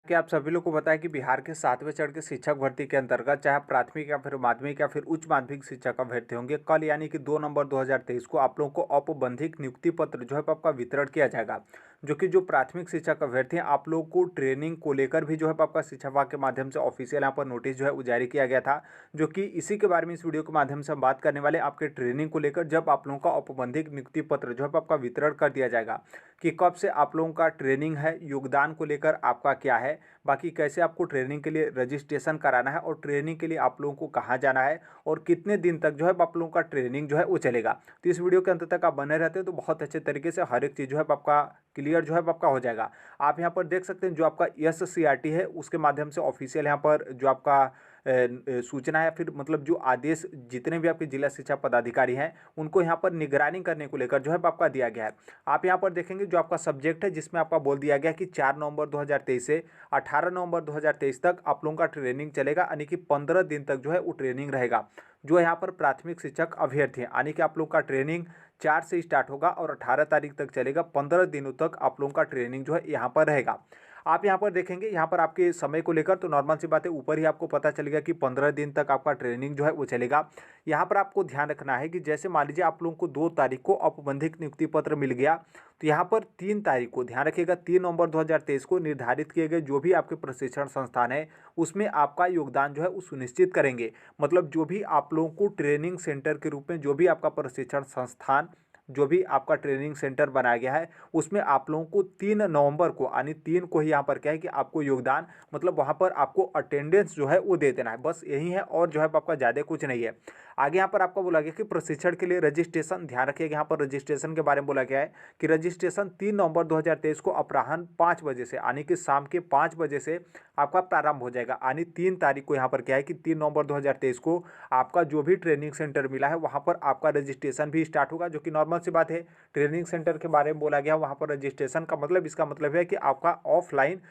कि आप सभी लोग को पता है कि बिहार के 7वें चरण के शिक्षक भर्ती के अंतर्गत चाहे आप प्राथमिक या फिर माध्यमिक या फिर उच्च माध्यमिक शिक्षक अभ्यर्थी होंगे, कल यानी कि 2 नवंबर 2023 को आप लोगों को औपबंधिक नियुक्ति पत्र जो है आपका वितरण किया जाएगा। जो कि जो प्राथमिक शिक्षक अभ्यर्थी हैं आप लोगों को ट्रेनिंग को लेकर भी जो है आपका शिक्षा विभाग के माध्यम से ऑफिशियल यहाँ पर नोटिस जो है वो जारी किया गया था। जो कि इसी के बारे में इस वीडियो के माध्यम से हम बात करने वाले आपके ट्रेनिंग को लेकर, जब आप लोगों का औपबंधिक नियुक्ति पत्र जो है आपका वितरण कर दिया जाएगा कि कब से आप लोगों का ट्रेनिंग है, योगदान को लेकर आपका क्या है, बाकी कैसे आपको ट्रेनिंग के लिए रजिस्ट्रेशन कराना है और ट्रेनिंग के लिए आप लोगों को कहाँ जाना है और कितने दिन तक जो है आप लोगों का ट्रेनिंग जो है वो चलेगा। तो इस वीडियो के अंत तक आप बने रहते हैं तो बहुत अच्छे तरीके से हर एक चीज़ जो है आपका क्लियर जो है आपका हो जाएगा। आप यहाँ पर देख सकते हैं जो आपका SCRT है उसके माध्यम से ऑफिशियल यहाँ पर जो आपका सूचना है, फिर मतलब जो आदेश जितने भी आपके जिला शिक्षा पदाधिकारी हैं उनको यहाँ पर निगरानी करने को लेकर जो है आपका दिया गया है। आप यहाँ पर देखेंगे जो आपका सब्जेक्ट है जिसमें आपका बोल दिया गया कि 4 नवंबर 2023 से 18 नवंबर 2023 तक आप लोगों का ट्रेनिंग चलेगा, यानी कि 15 दिन तक जो है वो ट्रेनिंग रहेगा। जो यहाँ पर प्राथमिक शिक्षक अभ्यर्थी हैं, यानी कि आप लोग का ट्रेनिंग 4 से स्टार्ट होगा और 18 तारीख तक चलेगा। 15 दिनों तक आप लोगों का ट्रेनिंग जो है यहाँ पर रहेगा। आप यहाँ पर देखेंगे यहाँ पर आपके समय को लेकर तो नॉर्मल सी बात है, ऊपर ही आपको पता चलेगा कि 15 दिन तक आपका ट्रेनिंग जो है वो चलेगा। यहाँ पर आपको ध्यान रखना है कि जैसे मान लीजिए आप लोगों को 2 तारीख को औपबंधिक नियुक्ति पत्र मिल गया, तो यहाँ पर 3 तारीख को ध्यान रखिएगा, 3 नवंबर 2023 को निर्धारित किए गए जो भी आपके प्रशिक्षण संस्थान है उसमें आपका योगदान जो है वो सुनिश्चित करेंगे। मतलब जो भी आप लोगों को ट्रेनिंग सेंटर के रूप में जो भी आपका प्रशिक्षण संस्थान, जो भी आपका ट्रेनिंग सेंटर बनाया गया है उसमें आप लोगों को 3 नवंबर को, यानी 3 को ही यहाँ पर क्या है कि आपको योगदान, मतलब वहाँ पर आपको अटेंडेंस जो है वो दे देना है, बस यही है और जो है आपका ज़्यादा कुछ नहीं है। आगे यहाँ पर आपको बोला गया कि प्रशिक्षण के लिए रजिस्ट्रेशन, ध्यान रखिएगा यहाँ पर रजिस्ट्रेशन के बारे में बोला गया है कि रजिस्ट्रेशन 3 नवंबर 2023 को अपराह्न 5 बजे से, यानी कि शाम के 5 बजे से आपका प्रारंभ हो जाएगा। यानी 3 तारीख को यहाँ पर क्या है कि 3 नवंबर 2023 को आपका जो भी ट्रेनिंग सेंटर मिला है वहाँ पर आपका रजिस्ट्रेशन भी स्टार्ट होगा। जो कि नॉर्मल सी बात है, ट्रेनिंग सेंटर के बारे में बोला गया वहाँ पर रजिस्ट्रेशन का मतलब, इसका मतलब है कि आपका ऑफलाइन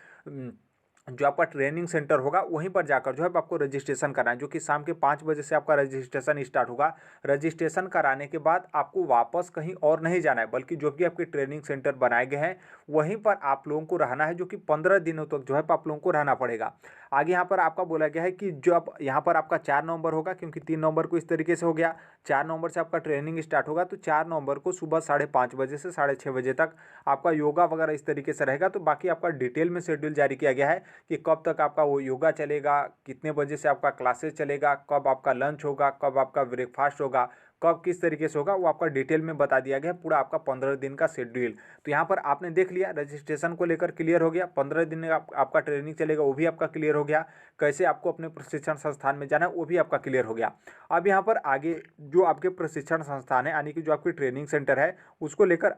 जो आपका ट्रेनिंग सेंटर होगा वहीं पर जाकर जो है आपको रजिस्ट्रेशन कराना है। जो कि शाम के 5 बजे से आपका रजिस्ट्रेशन स्टार्ट होगा। रजिस्ट्रेशन कराने के बाद आपको वापस कहीं और नहीं जाना है, बल्कि जो भी आपके ट्रेनिंग सेंटर बनाए गए हैं वहीं पर आप लोगों को रहना है, जो कि 15 दिनों तक जो है आप लोगों को रहना पड़ेगा। आगे यहाँ पर आपका बोला गया है कि जो अब यहाँ पर आपका 4 नवंबर होगा, क्योंकि 3 नवंबर को इस तरीके से हो गया, 4 नवंबर से आपका ट्रेनिंग स्टार्ट होगा, तो 4 नवंबर को सुबह 5:30 बजे से 6:30 बजे तक आपका योगा वगैरह इस तरीके से रहेगा। तो बाकी आपका डिटेल में शेड्यूल जारी किया गया है कि कब तक आपका वो योगा चलेगा, कितने बजे से आपका क्लासेस चलेगा, कब आपका लंच होगा, कब आपका ब्रेकफास्ट होगा, कब किस तरीके से होगा, वो आपका डिटेल में बता दिया गया है, पूरा आपका 15 दिन का शेड्यूल। तो यहाँ पर आपने देख लिया, रजिस्ट्रेशन को लेकर क्लियर हो गया, 15 दिन आपका ट्रेनिंग चलेगा वो भी आपका क्लियर हो गया, कैसे आपको अपने प्रशिक्षण संस्थान में जाना है वो भी आपका क्लियर हो गया। अब यहाँ पर आगे जो आपके प्रशिक्षण संस्थान है, यानी कि जो आपकी ट्रेनिंग सेंटर है उसको लेकर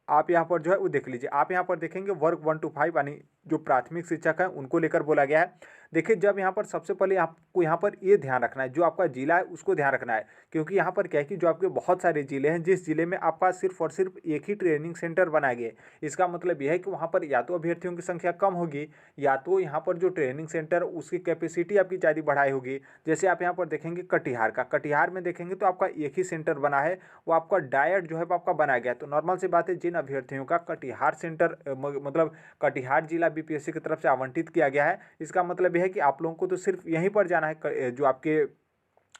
आप यहाँ पर जो है वो देख लीजिए। आप यहाँ पर देखेंगे वर्ग 1 to 5, यानी जो प्राथमिक शिक्षक हैं उनको लेकर बोला गया है। देखिए जब यहाँ पर सबसे पहले आपको यहाँ पर ये ध्यान रखना है, जो आपका जिला है उसको ध्यान रखना है, क्योंकि यहाँ पर क्या है कि जो आपके बहुत सारे जिले हैं, जिस जिले में आपका सिर्फ और सिर्फ एक ही ट्रेनिंग सेंटर बनाए गए, इसका मतलब यह है कि वहाँ पर या तो अभ्यर्थियों की संख्या कम होगी या तो यहाँ पर जो ट्रेनिंग सेंटर उसकी कैपेसिटी आपकी ज़्यादा बढ़ाई होगी। जैसे आप यहाँ पर देखेंगे कटिहार में देखेंगे तो आपका एक ही सेंटर बना है, वो आपका डायट जो है वो आपका बनाया गया। तो नॉर्मल सी बात है, जिन अभ्यर्थियों का कटिहार सेंटर मतलब कटिहार जिला BPSC की तरफ से आवंटित किया गया है, इसका मतलब यह है कि आप लोगों को तो सिर्फ यहीं पर जाना है, जो आपके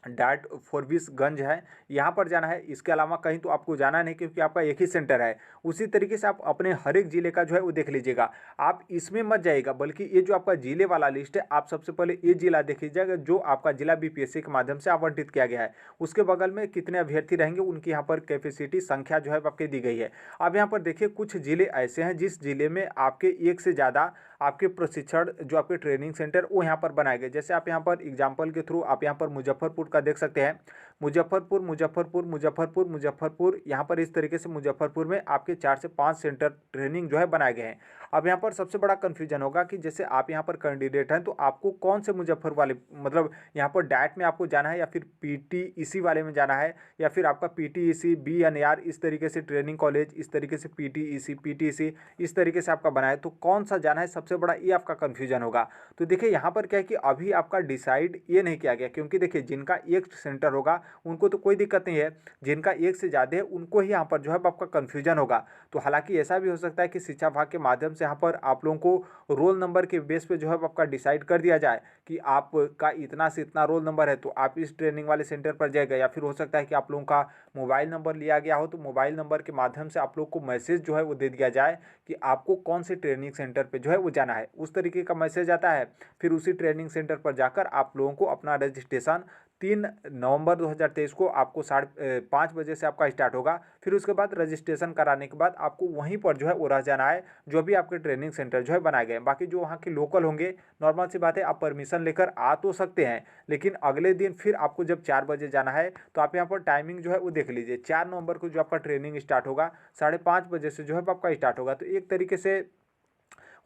डाट फॉरबिसगंज है यहाँ पर जाना है, इसके अलावा कहीं तो आपको जाना नहीं, क्योंकि आपका एक ही सेंटर है। उसी तरीके से आप अपने हर एक जिले का जो है वो देख लीजिएगा, आप इसमें मत जाइएगा, बल्कि ये जो आपका जिले वाला लिस्ट है आप सबसे पहले ये जिला देख लीजिएगा जो आपका जिला BPSC के माध्यम से आवंटित किया गया है। उसके बगल में कितने अभ्यर्थी रहेंगे उनकी यहाँ पर कैपेसिटी संख्या जो है आपकी दी गई है। अब यहाँ पर देखिए कुछ जिले ऐसे हैं जिस जिले में आपके एक से ज़्यादा आपके प्रशिक्षण जो आपके ट्रेनिंग सेंटर वो यहाँ पर बनाए गए। जैसे आप यहाँ पर एग्जाम्पल के थ्रू आप यहाँ पर मुजफ्फरपुर का देख सकते हैं, मुजफ्फरपुर यहाँ पर इस तरीके से मुजफ्फरपुर में आपके 4 से 5 सेंटर ट्रेनिंग जो है बनाए गए हैं। अब यहाँ पर सबसे बड़ा कन्फ्यूजन होगा कि जैसे आप यहाँ पर कैंडिडेट हैं तो आपको कौन से मुजफ्फर वाले, मतलब यहाँ पर डाइट में आपको जाना है या फिर PTEC वाले में जाना है, या फिर आपका PTEC BNR इस तरीके से ट्रेनिंग कॉलेज, इस तरीके से PTEC इस तरीके से आपका बनाए, तो कौन सा जाना है, सबसे बड़ा ये आपका कन्फ्यूजन होगा। तो देखिए यहाँ पर क्या है कि अभी आपका डिसाइड ये नहीं किया गया, क्योंकि देखिए जिनका एक सेंटर होगा उनको तो कोई दिक्कत नहीं है, जिनका एक से ज़्यादा है उनको ही यहाँ पर जो है आपका कन्फ्यूजन होगा। तो हालांकि ऐसा भी हो सकता है कि शिक्षा विभाग के माध्यम से से यहाँ पर आप लोगों को रोल नंबर के बेस पे जो है आपका डिसाइड कर दिया जाए कि आपका इतना से इतना रोल नंबर है तो आप इस ट्रेनिंग वाले सेंटर पर जाएगा, या फिर हो सकता है कि आप लोगों का मोबाइल नंबर लिया गया हो तो मोबाइल नंबर के माध्यम से आप लोग को मैसेज जो है वो दे दिया जाए कि आपको कौन से ट्रेनिंग सेंटर पे जो है वो जाना है। उस तरीके का मैसेज आता है। फिर उसी ट्रेनिंग सेंटर पर जाकर आप लोगों को अपना रजिस्ट्रेशन 3 नवंबर 2023 को आपको 5:30 बजे से आपका स्टार्ट होगा। फिर उसके बाद रजिस्ट्रेशन कराने के बाद आपको वहीं पर जो है वो रह जाना है, जो भी आपके ट्रेनिंग सेंटर जो है बनाए गए हैं। बाकी जो वहाँ के लोकल होंगे, नॉर्मल सी बात है, आप परमिशन लेकर आ तो सकते हैं, लेकिन अगले दिन फिर आपको जब 4 बजे जाना है तो आप यहाँ पर टाइमिंग जो है वो देख लीजिए। 4 नवंबर को जो आपका ट्रेनिंग स्टार्ट होगा 5:30 बजे से जो है आपका स्टार्ट होगा। तो एक तरीके से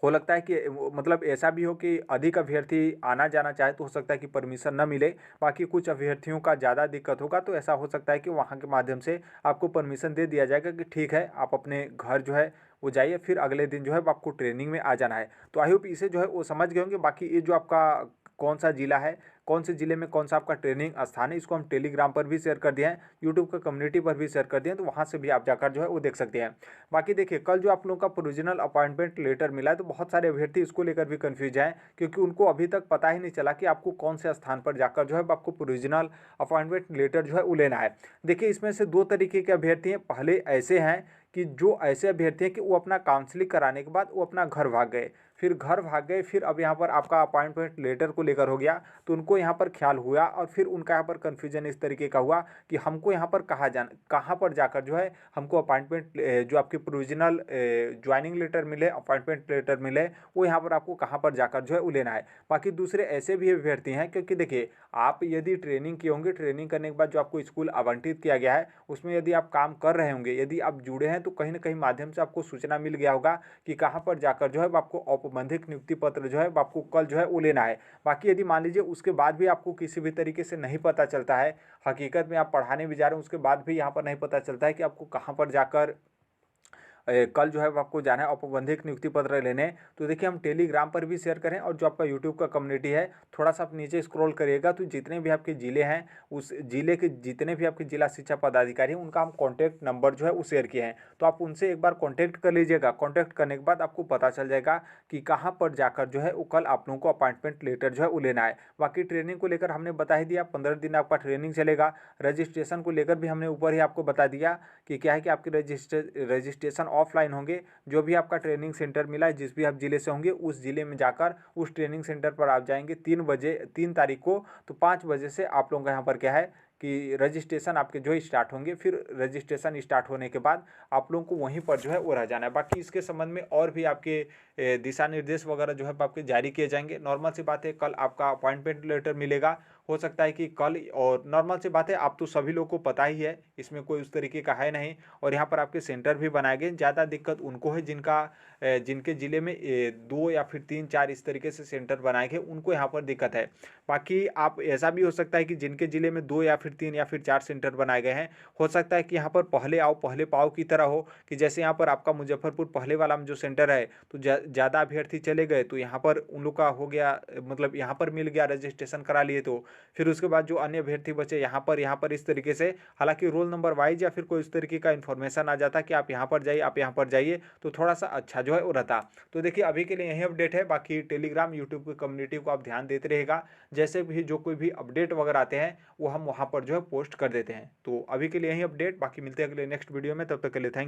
हो लगता है कि मतलब ऐसा भी हो कि अधिक अभ्यर्थी आना जाना चाहे तो हो सकता है कि परमिशन न मिले। बाकी कुछ अभ्यर्थियों का ज़्यादा दिक्कत होगा तो ऐसा हो सकता है कि वहाँ के माध्यम से आपको परमिशन दे दिया जाएगा कि ठीक है, आप अपने घर जो है वो जाइए, फिर अगले दिन जो है आपको ट्रेनिंग में आ जाना है। तो आई होप इसे जो है वो समझ गए होंगे। बाकी ये जो आपका कौन सा जिला है, कौन से ज़िले में कौन सा आपका ट्रेनिंग स्थान है, इसको हम टेलीग्राम पर भी शेयर कर दिए हैं, यूट्यूब का कम्युनिटी पर भी शेयर कर दिए हैं, तो वहाँ से भी आप जाकर जो है वो देख सकते हैं। बाकी देखिए, कल जो आप लोगों का प्रोविजनल अपॉइंटमेंट लेटर मिला है तो बहुत सारे अभ्यर्थी इसको लेकर भी कन्फ्यूज हैं, क्योंकि उनको अभी तक पता ही नहीं चला कि आपको कौन से स्थान पर जाकर जो है आपको प्रोविजनल अपॉइंटमेंट लेटर जो है वो लेना है। देखिए, इसमें से दो तरीके के अभ्यर्थी हैं। पहले ऐसे हैं कि जो ऐसे अभ्यर्थी हैं कि वो अपना काउंसलिंग कराने के बाद वो अपना घर भाग गए, फिर घर भाग गए, फिर अब यहाँ पर आपका अपॉइंटमेंट लेटर को लेकर हो गया तो उनको यहाँ पर ख्याल हुआ और फिर उनका यहाँ पर कन्फ्यूजन इस तरीके का हुआ कि हमको यहाँ पर कहाँ पर जाकर जो है हमको अपॉइंटमेंट जो आपके प्रोविजनल ज्वाइनिंग लेटर मिले, अपॉइंटमेंट लेटर मिले, वो यहाँ पर आपको कहाँ पर जाकर जो है वो लेना है। बाकी दूसरे ऐसे भी अभ्यर्थी हैं, क्योंकि देखिए, आप यदि ट्रेनिंग किए होंगे, ट्रेनिंग करने के बाद जो आपको स्कूल आवंटित किया गया है उसमें यदि आप काम कर रहे होंगे, यदि आप जुड़े हैं तो कहीं ना कहीं माध्यम से आपको सूचना मिल गया होगा कि कहाँ पर जाकर जो है आपको औपबंधिक नियुक्ति पत्र जो है आपको कल जो है वो लेना है। बाकी यदि मान लीजिए उसके बाद भी आपको किसी भी तरीके से नहीं पता चलता है, हकीकत में आप पढ़ाने भी जा रहे हैं, उसके बाद भी यहाँ पर नहीं पता चलता है कि आपको कहाँ पर जाकर कल जो है वो आपको जाना है औपबंधिक नियुक्ति पत्र लेने, तो देखिए हम टेलीग्राम पर भी शेयर करें, और जो आपका यूट्यूब का कम्युनिटी है थोड़ा सा आप नीचे स्क्रॉल करिएगा तो जितने भी आपके ज़िले हैं, उस ज़िले के जितने भी आपके जिला शिक्षा पदाधिकारी हैं उनका हम कॉन्टैक्ट नंबर जो है वो शेयर किए हैं, तो आप उनसे एक बार कॉन्टैक्ट कर लीजिएगा। कॉन्टैक्ट करने के बाद आपको पता चल जाएगा कि कहाँ पर जाकर जो है वो कल आप लोगों को अपॉइंटमेंट लेटर जो है वो लेना है। बाकी ट्रेनिंग को लेकर हमने बता ही दिया, 15 दिन आपका ट्रेनिंग चलेगा। रजिस्ट्रेशन को लेकर भी हमने ऊपर ही आपको बता दिया कि क्या है कि आपके रजिस्ट्रेशन ऑफलाइन होंगे। जो भी आपका ट्रेनिंग सेंटर मिला है, जिस भी आप ज़िले से होंगे उस ज़िले में जाकर उस ट्रेनिंग सेंटर पर आप जाएंगे 3 तारीख को, तो 5 बजे से आप लोगों का यहाँ पर क्या है कि रजिस्ट्रेशन आपके जो है स्टार्ट होंगे। फिर रजिस्ट्रेशन स्टार्ट होने के बाद आप लोगों को वहीं पर जो है वो रह जाना है। बाकी इसके संबंध में और भी आपके दिशा निर्देश वगैरह जो है आपके जारी किए जाएंगे। नॉर्मल सी बात है, कल आपका अपॉइंटमेंट लेटर मिलेगा, हो सकता है कि कल, और नॉर्मल सी बात है, आप तो सभी लोगों को पता ही है, इसमें कोई उस तरीके का है नहीं। और यहाँ पर आपके सेंटर भी बनाए गए। ज़्यादा दिक्कत उनको है जिनके ज़िले में 2 या फिर 3-4 इस तरीके से सेंटर बनाए गए, उनको यहाँ पर दिक्कत है। बाकी आप ऐसा भी हो सकता है कि जिनके ज़िले में 2 या फिर 3 या फिर 4 सेंटर बनाए गए हैं, हो सकता है कि यहाँ पर पहले आओ पहले पाओ की तरह हो, कि जैसे यहाँ पर आपका मुजफ्फरपुर पहले वाला में जो सेंटर है तो ज़्यादा अभ्यर्थी चले गए तो यहाँ पर उन लोग का हो गया, मतलब यहाँ पर मिल गया, रजिस्ट्रेशन करा लिए, तो फिर उसके बाद जो अन्य अभ्यर्थी बचे यहाँ पर इस तरीके से, हालांकि रोल नंबर वाइज या फिर कोई इस तरीके का इन्फॉर्मेशन आ जाता कि आप यहाँ पर जाइए, आप यहाँ पर जाइए, तो थोड़ा सा अच्छा जो है वो रहता। तो देखिए, अभी के लिए यही अपडेट है। बाकी टेलीग्राम यूट्यूब की कम्युनिटी को आप ध्यान देते रहेगा, जैसे भी जो कोई भी अपडेट वगैरह आते हैं वो हम वहाँ पर जो है पोस्ट कर देते हैं। तो अभी के लिए यही अपडेट, बाकी मिलते हैं अगले नेक्स्ट वीडियो में, तब तक के लिए थैंक यू।